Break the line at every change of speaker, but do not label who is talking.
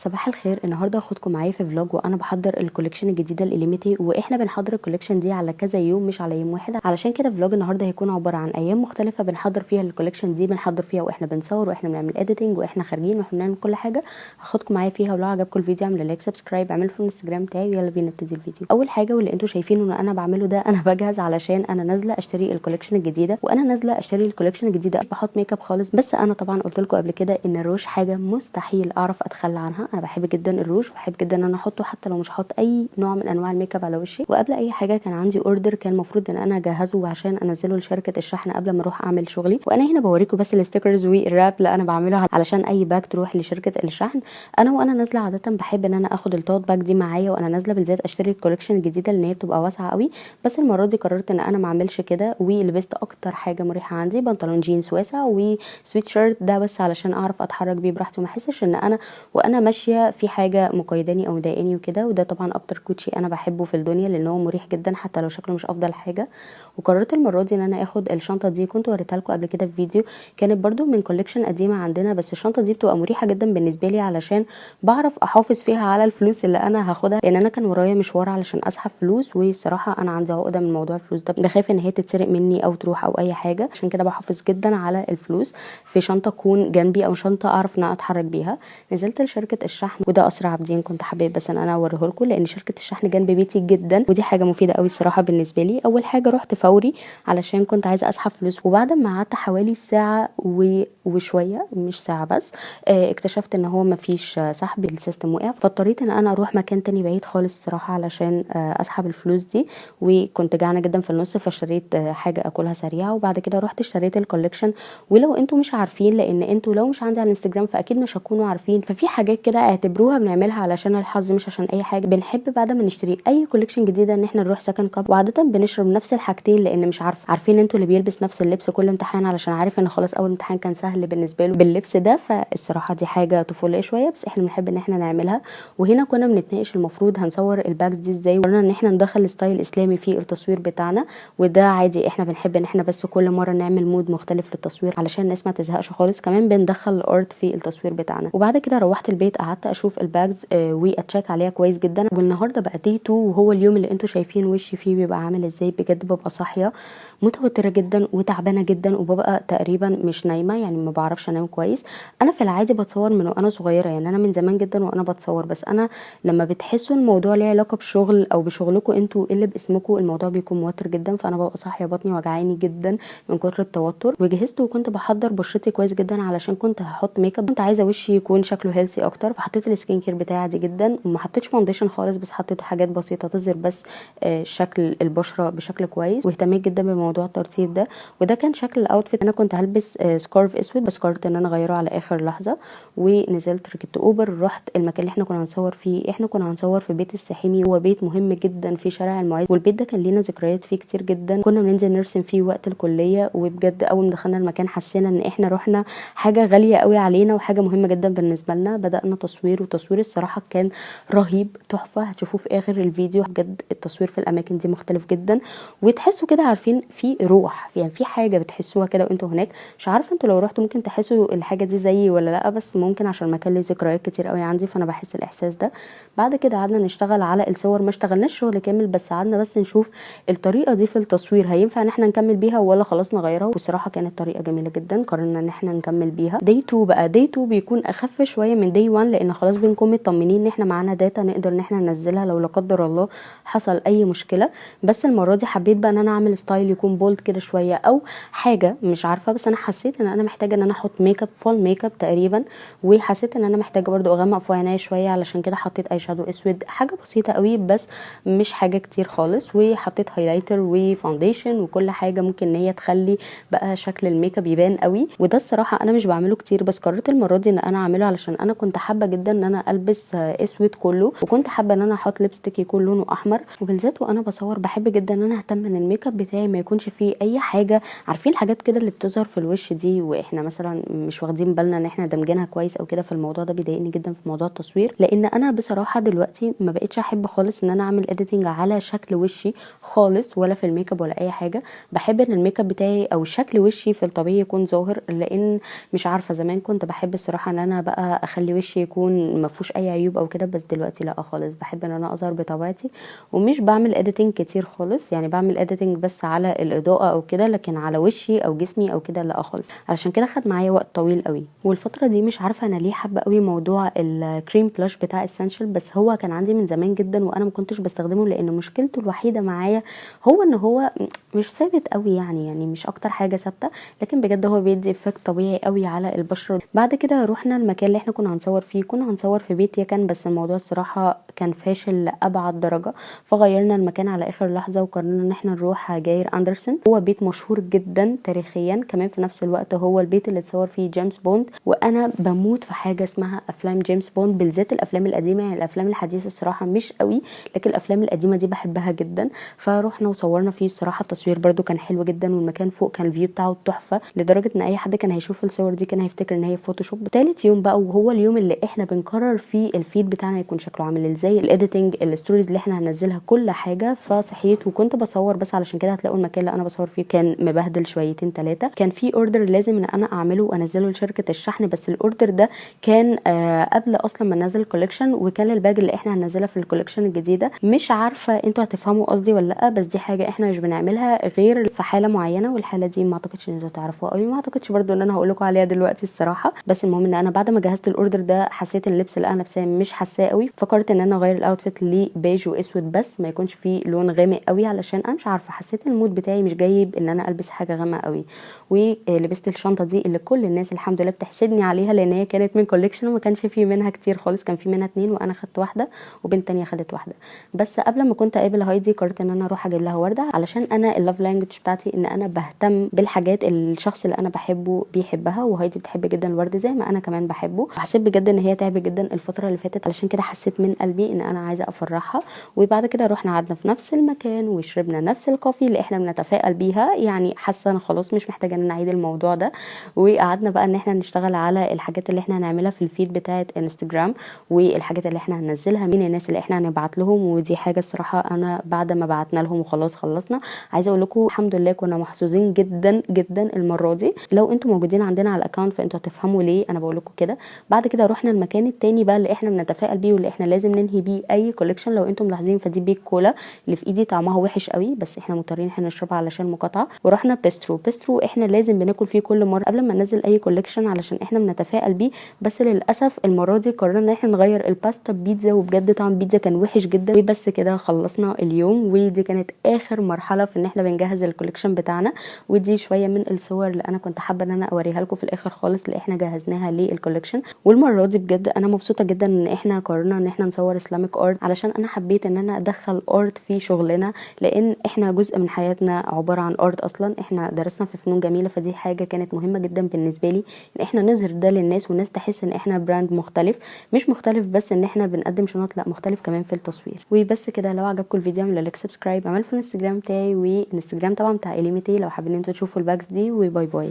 صباح الخير. النهارده هاخدكم معايا في فلوج وانا بحضر الكوليكشن الجديده الاليميتي، واحنا بنحضر الكوليكشن دي على كذا يوم مش على يوم واحد. علشان كده فلوج النهارده هيكون عباره عن ايام مختلفه بنحضر فيها الكوليكشن دي، بنحضر فيها واحنا بنصور واحنا بنعمل اديتنج واحنا خارجين واحنا بنعمل كل حاجه. هاخدكم معايا فيها، ولو عجبكم الفيديو اعملوا لايك سبسكرايب اعملوا في الانستجرام بتاعي، ويلا بينا نبتدي الفيديو. اول حاجه واللي انتوا شايفينه ان انا بعمله ده، انا بجهز علشان انا نازله اشتري الكوليكشن الجديده. وانا نازله اشتري الكوليكشن الجديده مش بحط ميك اب خالص، بس انا طبعا قلت لكم قبل كده ان الروج حاجه مستحيل اعرف اتخلى عنها. انا بحب جدا الروج وبحب جدا ان انا احطه حتى لو مش هحط اي نوع من انواع الميك اب على وشي. وقبل اي حاجه كان عندي اوردر كان المفروض ان انا اجهزه عشان انزله لشركه الشحن قبل ما اروح اعمل شغلي. وانا هنا بوريكم بس الستيكرز والراب اللي انا بعملها علشان اي باك تروح لشركه الشحن. وانا نازله عاده بحب ان انا اخد التوت باك دي معايا وانا نازله، بالذات اشتري الكوليكشن الجديده اللي هي بتبقى واسعه قوي. بس المره دي قررت ان انا ما اعملش كده، ولبست اكتر حاجه مريحه عندي بنطلون جينز واسع وسويت شيرت ده، بس علشان اعرف اتحرك بيه براحتي وما احسش ان انا وانا ماشيه في حاجه مقيداني او مضايقاني وكده. وده طبعا اكتر كوتشي انا بحبه في الدنيا لان هو مريح جدا حتى لو شكله مش افضل حاجه. وقررت المره دي ان انا اخد الشنطه دي، كنت وريتها لكم قبل كده في فيديو، كانت برده من كوليكشن قديمه عندنا. بس الشنطه دي بتبقى مريحه جدا بالنسبه لي علشان بعرف احافظ فيها على الفلوس اللي انا هاخدها، لان انا كان ورايا مشوار علشان اسحب فلوس. وبصراحه انا عندي عقده من موضوع الفلوس ده، خايف ان هي تتسرق مني او تروح او اي حاجه. عشان كده بحافظ جدا على الفلوس في شنطه تكون جنبي او شنطه اعرف ان انا اتحرك بيها. نزلت لشركه الشحن، وده اسرع عابدين كنت حابب بس ان انا اوريه لكم لان شركه الشحن جنب بيتي جدا، ودي حاجه مفيده قوي الصراحه بالنسبه لي. اول حاجه رحت فوري علشان كنت عايزه اسحب فلوس، وبعد ما قعدت حوالي ساعه وشويه مش ساعه بس، اكتشفت ان هو مفيش سحب، السيستم وقع، فاضطريت ان انا اروح مكان تاني بعيد خالص الصراحه علشان اسحب الفلوس دي. وكنت جعانه جدا في النص فاشتريت حاجه اكلها سريعه، وبعد كده رحت اشتريت الكوليكشن. ولو انتوا مش عارفين، لان انتوا لو مش عندي على الانستجرام فاكيد مش هتكونوا عارفين، ففي حاجات كده اعتبروها بنعملها علشان الحظ مش عشان اي حاجه. بنحب بعد ما نشتري اي كوليكشن جديده ان احنا نروح سكند كاب، وعاده بنشرب نفس الحاجتين، لان مش عارفين انتوا اللي بيلبس نفس اللبس كل امتحان علشان عارف ان خلاص اول امتحان كان سهل بالنسبه له باللبس ده. فالصراحه دي حاجه طفوليه شويه بس احنا بنحب ان احنا نعملها. وهنا كنا بنتناقش المفروض هنصور الباكس دي ازاي، وقررنا ان احنا ندخل ستايل اسلامي في التصوير بتاعنا. وده عادي، احنا بنحب ان احنا بس كل مره نعمل مود مختلف للتصوير علشان الناس ما تزهقش خالص. كمان بندخل الارت في التصوير بتاعنا. وبعد كده روحت البيت قعدت اشوف الباجز واتشيك عليها كويس جدا. والنهارده بقى دي 2، وهو اليوم اللي انتوا شايفين وشي فيه بيبقى عامل ازاي. بجد ببقى صاحيه متوتره جدا وتعبانه جدا، وببقى تقريبا مش نايمه، يعني ما بعرفش انام كويس. انا في العادي بتصور من وانا صغيره، يعني انا من زمان جدا وانا بتصور. بس انا لما بتحسوا الموضوع ليه علاقه بشغل او بشغلكم انتوا اللي باسمكم، الموضوع بيكون موتر جدا، فانا ببقى صاحيه بطني وجعاني جدا من كتر التوتر. وجهزت وكنت بحضر بشرتي كويس جدا علشان كنت هحط ميك اب، كنت عايزه وشي يكون شكله هيلثي اكتر، فحطيت السكين كير بتاعي عادي جدا وما حطيتش فاونديشن خالص، بس حطيت حاجات بسيطه تظهر بس شكل البشره بشكل كويس. واهتميت جدا بموضوع الترطيب ده. وده كان شكل الاوتفيت. انا كنت هلبس سكارف اسود بس قررت ان انا اغيره على اخر لحظه. ونزلت ركبت اوبر، رحت المكان اللي احنا كنا هنصور فيه. احنا كنا هنصور في بيت السحيمي، هو بيت مهم جدا في شارع المعز، والبيت ده كان لينا ذكريات فيه كتير جدا. كنا بننزل نرسم فيه وقت الكليه، وبجد اول ما دخلنا المكان حسينا ان احنا رحنا حاجه غاليه قوي علينا وحاجه مهمه جدا بالنسبه لنا. بدانا تصوير، وتصوير الصراحه كان رهيب تحفه، هتشوفوه في اخر الفيديو. بجد التصوير في الاماكن دي مختلف جدا، وتحسوا كده عارفين في روح، يعني في حاجه بتحسوها كده وانتوا هناك. مش عارفه انتوا لو رحتوا ممكن تحسوا الحاجه دي زيي ولا لا، بس ممكن عشان المكان ليه ذكريات كتير قوي عندي فانا بحس الاحساس ده. بعد كده قعدنا نشتغل على الصور، ما اشتغلناش شغل كامل بس قعدنا بس نشوف الطريقه دي في التصوير هينفع ان احنا نكمل بيها ولا خلاص نغيرها. والصراحه كانت طريقه جميله جدا، قررنا ان احنا نكمل بيها. داي 2 بقى، داي 2 بيكون اخف شويه من داي 1 لان خلاص بنكون مطمنين ان احنا معانا داتا نقدر ان احنا ننزلها لو لا قدر الله حصل اي مشكله. بس المره دي حبيت بقى ان انا اعمل ستايل يكون بولد كده شويه او حاجه مش عارفه، بس انا حسيت ان انا محتاجه ان انا احط ميك اب فول ميك اب تقريبا. وحسيت ان انا محتاجه برضو اغمق في عينيا شويه، علشان كده حطيت اي شادو اسود، حاجه بسيطه قوي بس مش حاجه كتير خالص. وحطيت هايلايتر وفاونديشن وكل حاجه ممكن ان هي تخلي بقى شكل الميك اب يبان قوي. وده الصراحه انا مش بعمله كتير، بس قررت المره دي ان انا اعمله علشان انا كنت حابه جدا ان انا البس اسود كله، وكنت حابه ان انا احط لبستيك يكون لونه احمر. وبالذات وانا بصور بحب جدا ان انا اهتم ان الميك اب بتاعي ما يكونش فيه اي حاجه، عارفين الحاجات كده اللي بتظهر في الوش دي واحنا مثلا مش واخدين بالنا ان احنا دمجنها كويس او كده. فالموضوع ده بيضايقني جدا في موضوع التصوير، لان انا بصراحه دلوقتي ما بقتش احب خالص ان انا اعمل اديتنج على شكل وشي خالص، ولا في الميك اب ولا اي حاجه. بحب ان الميك اب بتاعي او شكل وشي في الطبيعي يكون ظاهر، لان مش عارفه زمان كنت بحب الصراحه ان انا بقى اخلي وشي يكون ما فيهوش اي عيوب او كده، بس دلوقتي لا خالص، بحب ان انا اظهر بطبيعتي ومش بعمل اديتنج كتير خالص. يعني بعمل اديتنج بس على الاضاءه او كده، لكن على وشي او جسمي او كده لا خالص. علشان كده خد معايا وقت طويل قوي. والفتره دي مش عارفه انا ليه حابه قوي موضوع الكريم بلاش بتاع اسينشال، بس هو كان عندي من زمان جدا وانا ما كنتش بستخدمه، لان مشكلته الوحيده معايا هو ان هو مش ثابت قوي، يعني مش اكتر حاجه ثابته، لكن بجد هو بيدي افكت طبيعي قوي على البشره. بعد كده روحنا المكان اللي احنا كنا هنصور فيه، كنا هنصور في بيت يكن، بس الموضوع الصراحه كان فاشل لابعد درجه، فغيرنا المكان على اخر لحظه وقررنا ان احنا نروح جاير اندرسون. هو بيت مشهور جدا تاريخيا، كمان في نفس الوقت هو البيت اللي اتصور فيه جيمس بوند، وانا بموت في حاجه اسمها افلام جيمس بوند، بالذات الافلام القديمه. يعني الافلام الحديثه الصراحه مش قوي، لكن الافلام القديمه دي بحبها جدا. فروحنا وصورنا فيه، الصراحه التصوير برده كان حلو جدا، والمكان فوق كان الفيو بتاعه تحفه، لدرجه ان اي حد كان هيشوف الصور دي كان هيفتكر ان هي فوتوشوب. تالت يوم بقى، وهو اليوم اللي احنا بنقرر فيه الفيد بتاعنا يكون شكله عامل ازاي، الاديتنج، الستوريز اللي احنا هننزلها، كل حاجه. فصحيت وكنت بصور، بس علشان كده هتلاقوا المكان اللي انا بصور فيه كان مبهدل شويتين ثلاثه. كان في اوردر لازم ان انا اعمله وانزله لشركه الشحن، بس الاوردر ده كان قبل اصلا ما ننزل الكوليكشن، وكان الباج اللي احنا هننزلها في الكوليكشن الجديده. مش عارفه انتوا هتفهموا قصدي ولا لا، بس دي حاجه احنا مش بنعملها غير في حاله معينه، والحاله دي ما اعتقدش ان انتوا تعرفوها قوي، ما اعتقدش برده ان انا هقول لكم عليها دلوقتي الصراحه. بس المهم ان انا بعد ما جهزت الاوردر ده حسيت ان اللبس اللي انا لابساه مش حاساه قوي، فكرت ان انا اغير الاوتفيت لبيج واسود بس ما يكونش فيه لون غامق قوي، علشان انا مش عارفه حسيت ان المود بتاعي مش جايب ان انا البس حاجه غامقه قوي. ولبست الشنطه دي اللي كل الناس الحمد لله بتحسدني عليها، لان هي كانت من كوليكشن وما كانش فيه منها كتير خالص، كان فيه منها 2 وانا خدت واحده وبنت تانية خدت واحده. بس قبل ما كنت اقابل هايدي قررت ان انا اروح اجيب لها ورده، علشان انا اللاف لانجوج بتاعتي ان انا بهتم بالحاجات اللي الشخص اللي انا بحبه بيحبها، وهايدي بتحب جدا الورد زي ما انا كمان بحبه. حسيت بجد ان هي تعبت جدا الفتره اللي فاتت، علشان كده حسيت من قلبي ان انا عايزه افرحها. وبعد كده رحنا قعدنا في نفس المكان وشربنا نفس الكوفي اللي احنا بنتفائل بيها. يعني حاسه انا خلاص مش محتاجه ان انا اعيد الموضوع ده. وقعدنا بقى ان احنا نشتغل على الحاجات اللي احنا هنعملها في الفيد بتاعه انستجرام، والحاجات اللي احنا هننزلها، مين الناس اللي احنا هنبعت لهم. ودي حاجه الصراحه انا بعد ما بعتنا لهم وخلاص خلصنا، عايزه اقول لكم الحمد لله كنا محظوظين جدا جدا المره دي. لو انتم موجودين عندنا على الاكونت فانتوا هتفهموا ليه انا بقول لكم كده. بعد كده رحنا المكان التاني بقى اللي احنا بنتفائل بيه واللي احنا لازم ننهي بيه اي كوليكشن. لو انتم ملاحظين فدي بيك كولا اللي في ايدي طعمها وحش قوي، بس احنا مضطرين احنا نشربها علشان مقاطعه. ورحنا بيسترو احنا لازم بناكل فيه كل مره قبل ما ننزل اي كوليكشن علشان احنا بنتفائل بيه، بس للاسف المره دي قررنا ان احنا نغير الباستا بيتزا، وبجد طعم البيتزا كان وحش جدا. وبس كده خلصنا اليوم، ودي كانت اخر مرحله في ان احنا بنجهز الكوليكشن بتاعنا. ودي شويه من الصور اللي انا كنت حابه ان انا اوريها لكم في الاخر خالص اللي احنا جهزناها للكوليكشن. والمره دي بجد انا مبسوطه جدا ان احنا قررنا ان احنا نصور اسلاميك ارت، علشان انا حبيت ان انا ادخل ارت في شغلنا، لان احنا جزء من حياتنا عباره عن ارت اصلا. احنا درسنا في فنون جميله، فدي حاجه كانت مهمه جدا بالنسبه لي ان احنا نظهر ده للناس، والناس تحس ان احنا براند مختلف، مش مختلف بس ان احنا بنقدم شنط، لا مختلف كمان في التصوير. وبس كده، لو عجبكم الفيديو اعملوا لايك سبسكرايب، اعملوا في الانستجرام بتاعي والانستجرام طبعا بتاع اليميتي لو حابين انتوا تشوفوا الباكس دي. وباي باي.